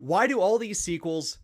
Why do all these sequels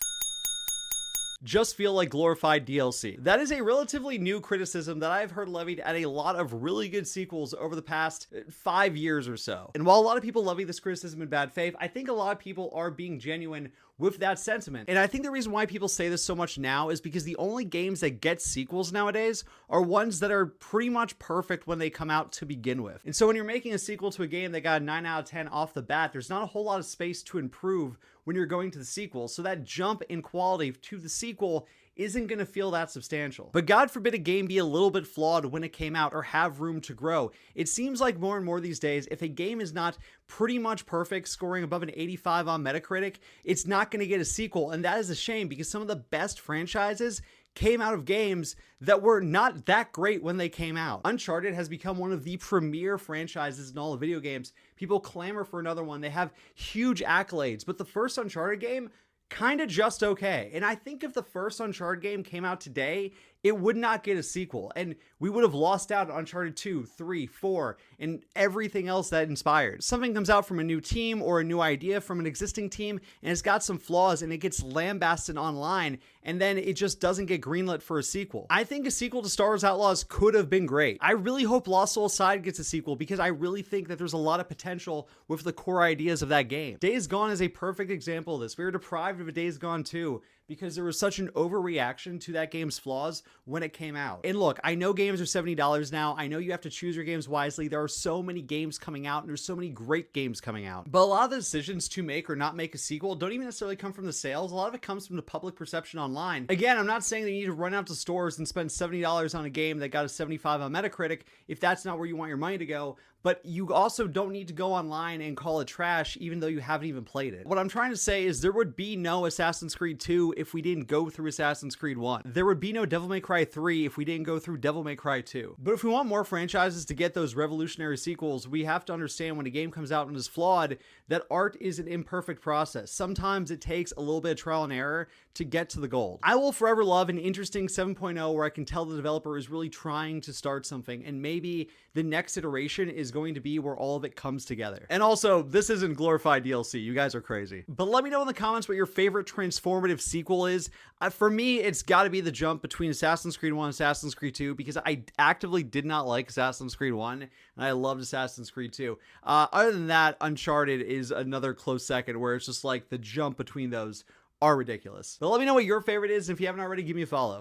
just feel like glorified DLC? That is a relatively new criticism that I've heard levied at a lot of really good sequels over the past 5 years or so. And while a lot of people levy this criticism in bad faith, I think a lot of people are being genuine with that sentiment. And I think the reason why people say this so much now is because the only games that get sequels nowadays are ones that are pretty much perfect when they come out to begin with. And so when you're making a sequel to a game that got a 9 out of 10 off the bat, there's not a whole lot of space to improve when you're going to the sequel. So that jump in quality to the sequel isn't going to feel that substantial. But God forbid a game be a little bit flawed when it came out or have room to grow. It seems like more and more these days, if a game is not pretty much perfect, scoring above an 85 on Metacritic, it's not going to get a sequel. And that is a shame because some of the best franchises came out of games that were not that great when they came out. Uncharted has become one of the premier franchises in all of video games. People clamor for another one. They have huge accolades, but the first Uncharted game, kind of just okay. And I think if the first Uncharted game came out today, it would not get a sequel. And we would have lost out on Uncharted 2, 3, 4, and everything else that inspired. Something comes out from a new team or a new idea from an existing team, and it's got some flaws and it gets lambasted online, and then it just doesn't get greenlit for a sequel. I think a sequel to Star Wars Outlaws could have been great. I really hope Lost Soul Side gets a sequel because I really think that there's a lot of potential with the core ideas of that game. Days Gone is a perfect example of this. We were deprived of a Days Gone 2 because there was such an overreaction to that game's flaws when it came out. And look, I know games are $70 now. I know you have to choose your games wisely. There are so many games coming out and there's so many great games coming out. But a lot of the decisions to make or not make a sequel don't even necessarily come from the sales. A lot of it comes from the public perception online. Again, I'm not saying that you need to run out to stores and spend $70 on a game that got a 75 on Metacritic if that's not where you want your money to go. But you also don't need to go online and call it trash even though you haven't even played it. What I'm trying to say is there would be no Assassin's Creed 2 if we didn't go through Assassin's Creed 1. There would be no Devil May Cry 3 if we didn't go through Devil May Cry 2. But if we want more franchises to get those revolutionary sequels, we have to understand when a game comes out and is flawed, that art is an imperfect process. Sometimes it takes a little bit of trial and error to get to the gold. I will forever love an interesting 7.0 where I can tell the developer is really trying to start something, and maybe the next iteration is going to be where all of it comes together. And also, this isn't glorified DLC. You guys are crazy. But let me know in the comments what your favorite transformative sequel is. For me, it's got to be the jump between Assassin's Creed 1 and Assassin's Creed 2 because I actively did not like Assassin's Creed 1 and I loved Assassin's Creed 2. Other than that, Uncharted is another close second where it's just like the jump between those are ridiculous. But let me know what your favorite is, and if you haven't already, give me a follow.